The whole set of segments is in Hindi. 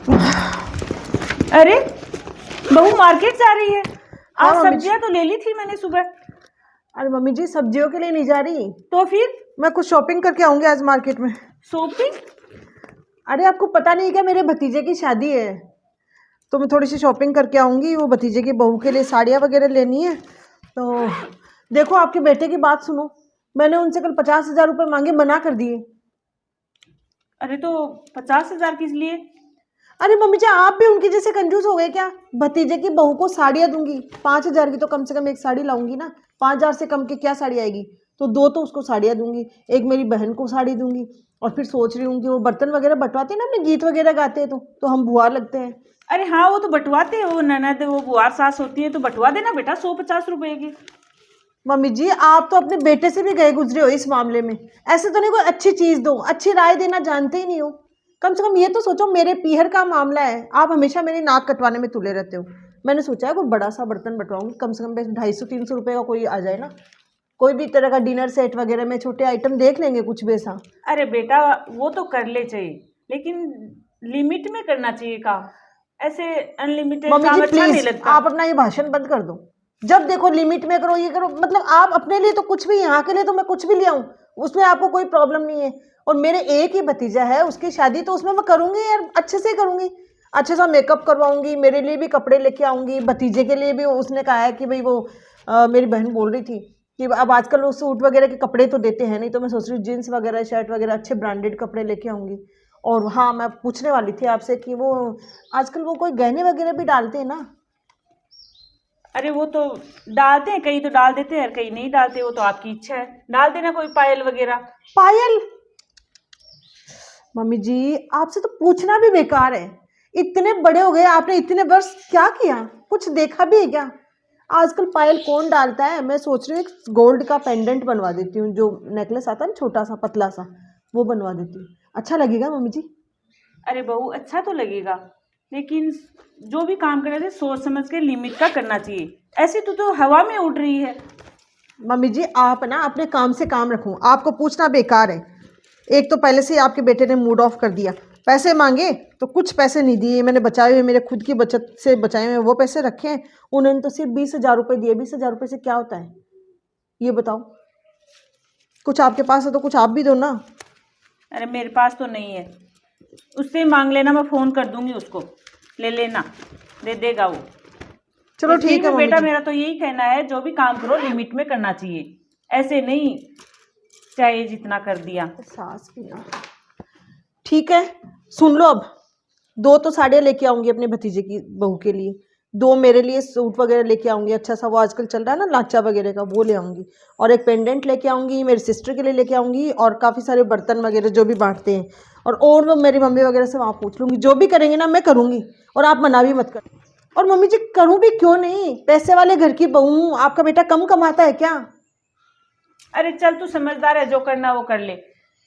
अरे बहू मार्केट जा रही है। हाँ, आज सब्जियां तो ले ली थी मैंने सुबह। अरे मम्मी जी सब्जियों के लिए नहीं जा रही, तो फिर मैं कुछ शॉपिंग करके आऊंगी आज मार्केट में। शॉपिंग? अरे आपको पता नहीं क्या, मेरे भतीजे की शादी है तो मैं थोड़ी सी शॉपिंग करके आऊंगी। वो भतीजे की बहू के लिए साड़ियाँ वगैरह लेनी है। तो देखो आपके बेटे की बात सुनो, मैंने उनसे कल 50,000 रुपये मांगे, मना कर दिए। अरे तो 50,000 किस लिए? अरे मम्मी जी आप भी उनकी जैसे कंजूस हो गए क्या? भतीजे की बहू को साड़ियाँ दूंगी, 5,000 की तो कम से कम एक साड़ी लाऊंगी ना। 5,000 से कम की क्या साड़ी आएगी? तो 2 तो उसको साड़ियाँ दूंगी, एक मेरी बहन को साड़ी दूंगी। और फिर सोच रही हूँ कि वो बर्तन वगैरह बंटवाते हैं ना, अपने गीत वगैरह गाते हैं तो हम बुआ लगते हैं। अरे हाँ, वो तो बंटवाते हैं, वो ननद वो बुआर सास होती है तो बंटवा देना बेटा 150 रुपए की। मम्मी जी आप तो अपने बेटे से भी गए गुजरे हो इस मामले में। ऐसे तो नहीं, कोई अच्छी चीज़ दो, अच्छी राय देना जानते ही नहीं हो। कम से कम ये तो सोचो, मेरे पीहर का मामला है, आप हमेशा मेरी नाक कटवाने में तुले रहते हो। मैंने सोचा है कोई बड़ा सा बर्तन बटवाऊंगी, कम से कम 250-300 रुपये का कोई आ जाए ना। कोई भी तरह का डिनर सेट वगैरह में छोटे आइटम देख लेंगे कुछ भी ऐसा। अरे बेटा वो तो कर ले चाहिए, लेकिन लिमिट में करना चाहिए काम। ऐसे अनलिमिटेड मम्मी काम जी अच्छा नहीं प्लीज लगता। आप अपना ये भाषण बंद कर दो। जब देखो लिमिट में करो, ये करो, मतलब आप अपने लिए तो कुछ भी, यहाँ के लिए तो मैं कुछ भी ले आऊँ, उसमें आपको कोई प्रॉब्लम नहीं है। और मेरे एक ही भतीजा है, उसकी शादी तो उसमें मैं करूँगी यार, अच्छे से करूँगी, अच्छे सा मेकअप करवाऊंगी, मेरे लिए भी कपड़े लेके आऊँगी, भतीजे के लिए भी। उसने कहा है कि भाई वो मेरी बहन बोल रही थी कि अब आजकल वो सूट वगैरह के कपड़े तो देते हैं नहीं, तो मैं सोच रही हूँ जीन्स वगैरह शर्ट वगैरह अच्छे ब्रांडेड कपड़े लेके आऊँगी। और हाँ, मैं पूछने वाली थी आपसे कि वो आजकल वो कोई गहने वगैरह भी डालते हैं ना? अरे वो तो डालते हैं, कई तो डाल देते हैं, कई नहीं डालते, वो तो आपकी इच्छा है। डाल देना कोई पायल वगैरह। पायल? मम्मी जी आपसे तो पूछना भी बेकार है। इतने बड़े हो गए आपने, इतने वर्ष क्या किया? कुछ देखा भी है क्या? आजकल पायल कौन डालता है? मैं सोच रही हूँ गोल्ड का पेंडेंट बनवा देती हूँ, जो नेकलेस आता है ना छोटा सा पतला सा, वो बनवा देती हूँ। अच्छा लगेगा मम्मी जी? अरे बहू अच्छा तो लगेगा, लेकिन जो भी काम करने से सोच समझ के लिमिट का करना चाहिए। ऐसे तो हवा में उड़ रही है। मम्मी जी आप ना अपने काम से काम रखो, आपको पूछना बेकार है। एक तो पहले से ही आपके बेटे ने मूड ऑफ कर दिया, पैसे मांगे तो कुछ पैसे नहीं दिए। मैंने बचाए हुए, मेरे खुद की बचत से बचाए हुए वो पैसे रखे हैं, उन्होंने तो सिर्फ 20,000 रुपये दिए। 20,000 रुपये से क्या होता है ये बताओ? कुछ आपके पास है तो कुछ आप भी दो ना। अरे मेरे पास तो नहीं है, उससे मांग लेना, मैं फोन कर दूंगी उसको, ले लेना, दे देगा वो। चलो ठीक है बेटा, मम्मी जी। मेरा तो यही कहना है, जो भी काम करो लिमिट में करना चाहिए, ऐसे नहीं चाहे जितना कर दिया। सास भी ना। ठीक है सुन लो, अब 2 तो साड़ियाँ लेके आऊंगी अपने भतीजे की बहू के लिए, 2 मेरे लिए सूट वगैरह लेके आऊंगी, अच्छा सा वो आजकल चल रहा है ना लाचा वगैरह का, वो ले आऊंगी। और एक पेंडेंट लेके आऊंगी, मेरी सिस्टर के लिए लेके आऊंगी, और काफ़ी सारे बर्तन वगैरह जो भी बांटते हैं। और वो मेरी मम्मी वगैरह से वहाँ पूछ लूँगी, जो भी करेंगे ना मैं करूँगी, और आप मना भी मत कर। और मम्मी जी करूँ भी क्यों नहीं, पैसे वाले घर की बहू हूँ, आपका बेटा कम कमाता है क्या? अरे चल तू समझदार है, जो करना वो कर ले,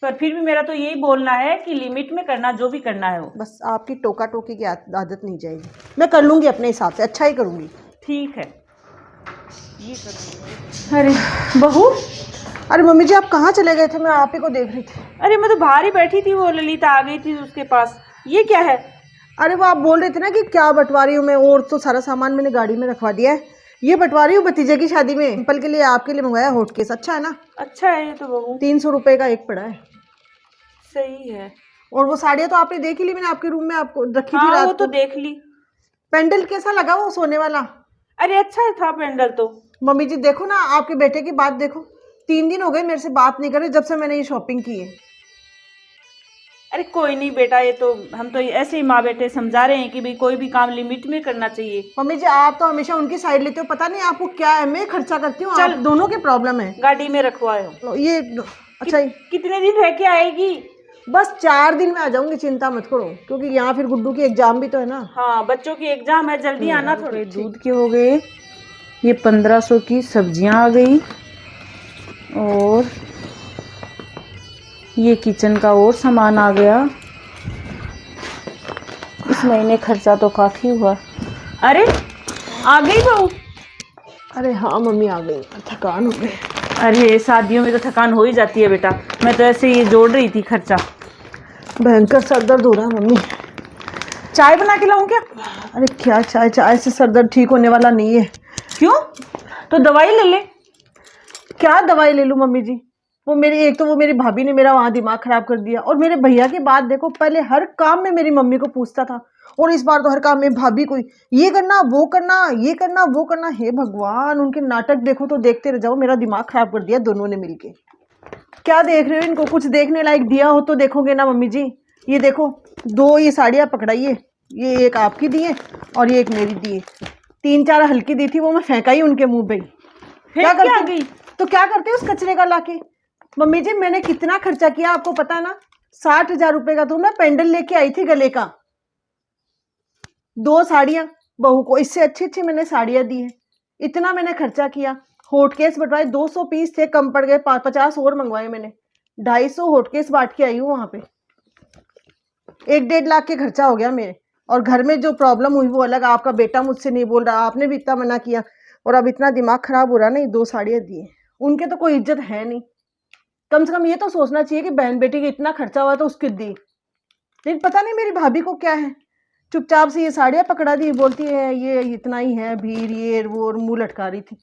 पर फिर भी मेरा तो यही बोलना है कि लिमिट में करना, जो भी करना है वो। बस आपकी टोका टोकी की आदत नहीं जाएगी, मैं कर लूँगी अपने हिसाब से, अच्छा ही करूँगी। ठीक है, ये करूँगी। अरे बहू, अरे मम्मी जी आप कहाँ चले गए थे? मैं आप ही को देख रही थी। अरे मैं तो बाहर ही बैठी थी, वो ललिता आ गई थी उसके पास। ये क्या है? अरे वो आप बोल रहे थे ना कि क्या बंटवा रही हूँ मैं, और तो सारा सामान मैंने गाड़ी में रखवा दिया है। ये बंटवा रही हूँ भतीजे की शादी में, सिंपल के लिए आपके लिए मंगवाया हॉट केस। अच्छा है ना? अच्छा है ये तो बहू, 300 रुपये का एक पड़ा है। सही है। और वो साड़ियाँ तो आपने देख ही ली, मैंने आपके रूम में आपको रखी थी हाँ रात वो तो को। देख ली। पेंडल कैसा लगा वो सोने वाला? अरे अच्छा था पेंडल तो। मम्मी जी देखो ना, आपके बेटे की बात देखो, 3 दिन हो गए मेरे से बात नहीं करे जब से मैंने ये शॉपिंग की है। अरे कोई नहीं बेटा, ये तो हम तो ऐसे ही माँ बेटे समझा रहे हैं कि भाई कोई भी काम लिमिट में करना चाहिए। मम्मी जी आप तो हमेशा उनकी साइड लेते हो, पता नहीं आपको क्या है, मैं खर्चा करती हूँ, आप दोनों के प्रॉब्लम है। गाड़ी में रखवाए हो ये अच्छा कितने दिन रह के आएगी? बस 4 दिन में आ जाऊंगी, चिंता मत करो, क्योंकि यहाँ फिर गुड्डू की एग्जाम भी तो है ना। हाँ बच्चों की एग्जाम है, जल्दी आना। थोड़े दूध के हो गए, ये 1500 की सब्जियां आ गई, और ये किचन का और सामान आ गया। इस महीने खर्चा तो काफी हुआ। अरे आ गई बहू? अरे हाँ मम्मी आ गई, थकान हो गई। अरे शादियों में तो थकान हो ही जाती है बेटा, मैं तो ऐसे ही जोड़ रही थी खर्चा। भयंकर सर दर्द हो रहा है मम्मी। चाय बना के लाऊं क्या? अरे क्या चाय, चाय से सर दर्द ठीक होने वाला नहीं है। क्यों? तो दवाई ले ले। क्या दवाई ले लूं मम्मी जी? वो मेरी भाभी ने मेरा वहां दिमाग खराब कर दिया। और मेरे भैया की बात देखो, पहले हर काम में मेरी मम्मी को पूछता था, और इस बार तो हर काम में भाभी को ये करना वो करना, ये करना वो करना। हे भगवान, उनके नाटक देखो तो देखते रह जाओ। मेरा दिमाग खराब कर दिया दोनों ने मिलके। क्या देख रहे हो इनको? कुछ देखने लायक दिया हो तो देखोगे ना मम्मी जी। ये देखो, 2 ये साड़ियाँ पकड़ाइए, ये एक आपकी दी है और ये एक मेरी दी है। 3-4 हल्की दी थी, वो मैं फेंका ही उनके मुंह पे ही। क्या करते तो क्या करते उस कचरे का लाके? मम्मी जी मैंने कितना खर्चा किया आपको पता है ना? 60,000 रुपए का तो मैं पेंडल लेके आई थी गले का। 2 साड़ियां बहू को, इससे अच्छी अच्छी मैंने साड़ियां दी है। इतना मैंने खर्चा किया। होट केस बंटवाए, 200 पीस थे, कम पड़ गए, 50 और मंगवाए मैंने। 250 होट केस बांट के आई हूँ वहां पे। 1-1.5 लाख के खर्चा हो गया मेरे। और घर में जो प्रॉब्लम हुई वो अलग। आपका बेटा मुझसे नहीं बोल रहा, आपने भी इतना मना किया, और अब इतना दिमाग खराब हो रहा। नहीं, 2 साड़ियां दी। उनके तो कोई इज्जत है नहीं। कम से कम ये तो सोचना चाहिए कि बहन बेटी के इतना खर्चा हुआ तो उसकी दी। लेकिन पता नहीं मेरी भाभी को क्या है, चुपचाप से ये साड़ियां पकड़ा दी, बोलती है ये इतना ही है, भीड़ ये वो, और मुंह लटका रही थी।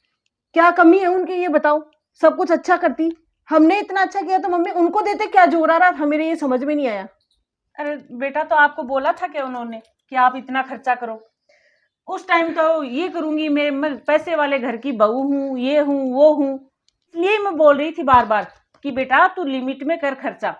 क्या कमी है उनकी ये बताओ? सब कुछ अच्छा करती। हमने इतना अच्छा किया तो मम्मी उनको देते, क्या जोर आ रहा था? मेरे ये समझ में नहीं आया। अरे बेटा, तो आपको बोला था क्या उन्होंने कि आप इतना खर्चा करो? उस टाइम तो ये करूंगी, मैं पैसे वाले घर की बहू हूँ, ये हूँ वो हूँ, इसलिए मैं बोल रही थी बार बार कि बेटा तू लिमिट में कर खर्चा।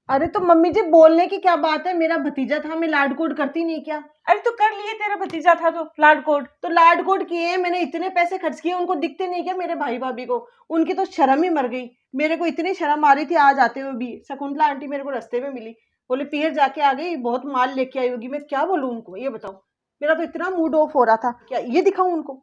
अरे तो मम्मी जी बोलने की क्या बात है? मेरा भतीजा था, मैं लाड कोड करती नहीं क्या? अरे तो कर लिए, तेरा भतीजा था तो लाड कोड। तो लाड कोड किए, मैंने इतने पैसे खर्च किए, उनको दिखते नहीं क्या मेरे भाई भाभी को? उनकी तो शर्म ही मर गई। मेरे को इतनी शर्म आ रही थी आज आते हुए भी। शकुंतला आंटी मेरे को रास्ते में मिली, बोले पियर जाके आ गई, बहुत माल लेके आई होगी। मैं क्या बोलूं उनको, ये बताओ? मेरा तो इतना मूड ऑफ हो रहा था, क्या ये दिखाऊं उनको?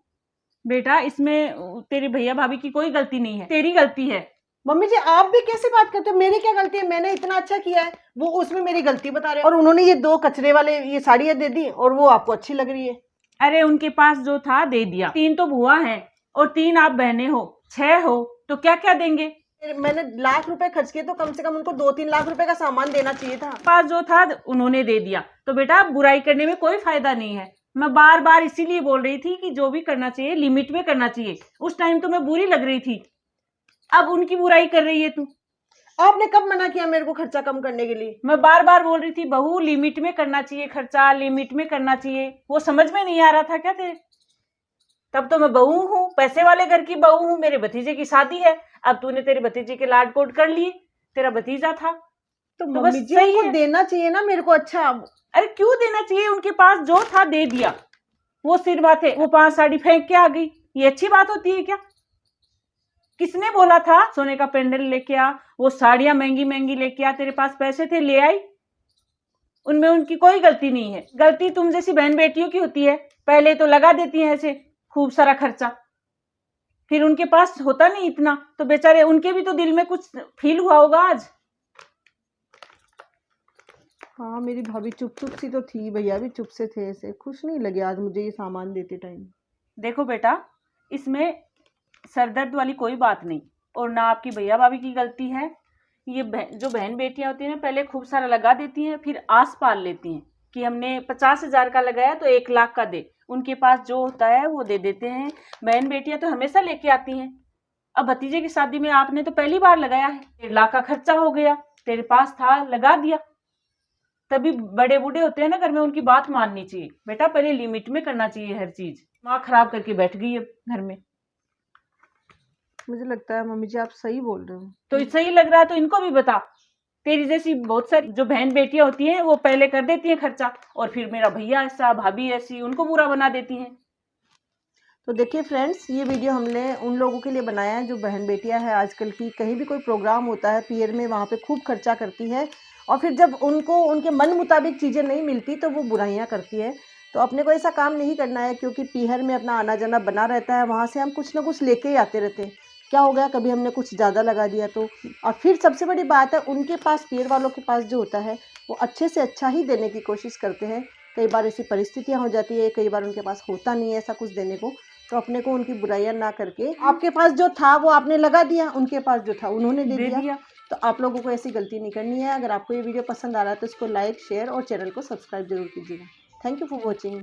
बेटा इसमें तेरे भैया भाभी की कोई गलती नहीं है, तेरी गलती है। मम्मी जी आप भी कैसे बात करते हो? मेरी क्या गलती है? मैंने इतना अच्छा किया है, वो उसमें मेरी गलती बता रहे हैं। और उन्होंने ये 2 कचरे वाले ये साड़ियां दे दी, और वो आपको अच्छी लग रही है। अरे उनके पास जो था दे दिया। 3 तो बुआ हैं और 3 आप बहनें हो, 6 हो, तो क्या क्या देंगे? मैंने लाख रुपए खर्च किए, तो कम से कम उनको 2-3 लाख रुपए का सामान देना चाहिए था। पास जो था उन्होंने दे दिया। तो बेटा बुराई करने में कोई फायदा नहीं है। मैं बार बार इसीलिए बोल रही थी कि जो भी करना चाहिए लिमिट में करना चाहिए। उस टाइम तो मैं बुरी लग रही थी, अब उनकी बुराई कर रही है तू। आपने कब मना किया मेरे को खर्चा कम करने के लिए? मैं बार बार बोल रही थी बहू लिमिट में करना चाहिए खर्चा, लिमिट में करना चाहिए। वो समझ में नहीं आ रहा था क्या तेरे? तब तो मैं बहू हूँ, पैसे वाले घर की बहू हूँ, मेरे भतीजे की शादी है। अब तूने तेरे भतीजे के लाड कोड कर लिए, तेरा भतीजा था तो बस मम्मी जी सही उनको है। देना चाहिए ना मेरे को। अच्छा अरे क्यों देना चाहिए? उनके पास जो था दे दिया, वो सिर बात है। वो 5 साड़ी फेंक के आ गई, ये अच्छी बात होती है क्या? किसने बोला था सोने का पेंडल लेके आ, वो साड़ियां महंगी महंगी लेके आ? तेरे पास पैसे थे, ले आई। उनमें उनकी कोई गलती नहीं है। गलती तुम जैसी बहन बेटियों की होती है, पहले तो लगा देती हैं ऐसे खूब सारा खर्चा, फिर उनके पास होता नहीं इतना, तो बेचारे उनके भी तो दिल में कुछ फील हुआ होगा आज। हाँ, मेरी भाभी चुप चुप सी तो थी, भैया भी चुप से थे, ऐसे खुश नहीं लगे आज मुझे ये सामान देते टाइम। देखो बेटा, इसमें सरदर्द वाली कोई बात नहीं, और ना आपकी भैया भाभी की गलती है। ये जो बहन बेटियां होती हैं ना, पहले खूब सारा लगा देती हैं, फिर आस पाल लेती हैं कि हमने 50,000 का लगाया तो 1 लाख का दे। उनके पास जो होता है वो दे देते हैं। बहन बेटियां तो हमेशा लेके आती हैं। अब भतीजे की शादी में आपने तो पहली बार लगाया है, 1 लाख का खर्चा हो गया, तेरे पास था लगा दिया। तभी बड़े बूढ़े होते हैं ना घर में, उनकी बात माननी चाहिए। बेटा पहले लिमिट में करना चाहिए हर चीज। माँ खराब करके बैठ गई है घर में। मुझे लगता है मम्मी जी आप सही बोल रहे हो। तो सही लग रहा है तो इनको भी बता। तेरी जैसी बहुत सारी जो बहन बेटियां होती हैं वो पहले कर देती हैं खर्चा, और फिर मेरा भैया ऐसा, भाभी ऐसी, उनको बुरा बना देती हैं। तो देखिए फ्रेंड्स, ये वीडियो हमने उन लोगों के लिए बनाया है जो बहन बेटियां हैं आजकल की, कहीं भी कोई प्रोग्राम होता है पियर में, वहाँ पे खूब खर्चा करती है, और फिर जब उनको उनके मन मुताबिक चीज़ें नहीं मिलती तो वो बुराइयाँ करती है। तो अपने को ऐसा काम नहीं करना है, क्योंकि पीहर में अपना आना जाना बना रहता है, वहाँ से हम कुछ ना कुछ लेके ही आते रहते हैं। क्या हो गया कभी हमने कुछ ज़्यादा लगा दिया तो? और फिर सबसे बड़ी बात है, उनके पास पीहर वालों के पास जो होता है वो अच्छे से अच्छा ही देने की कोशिश करते हैं। कई बार ऐसी परिस्थितियाँ हो जाती है, कई बार उनके पास होता नहीं है ऐसा कुछ देने को, तो अपने को उनकी बुराइयां ना करके, आपके पास जो था वो आपने लगा दिया, उनके पास जो था उन्होंने दे दिया। तो आप लोगों को ऐसी गलती नहीं करनी है। अगर आपको ये वीडियो पसंद आ रहा है तो इसको लाइक, शेयर और चैनल को सब्सक्राइब जरूर कीजिएगा। Thank you for watching.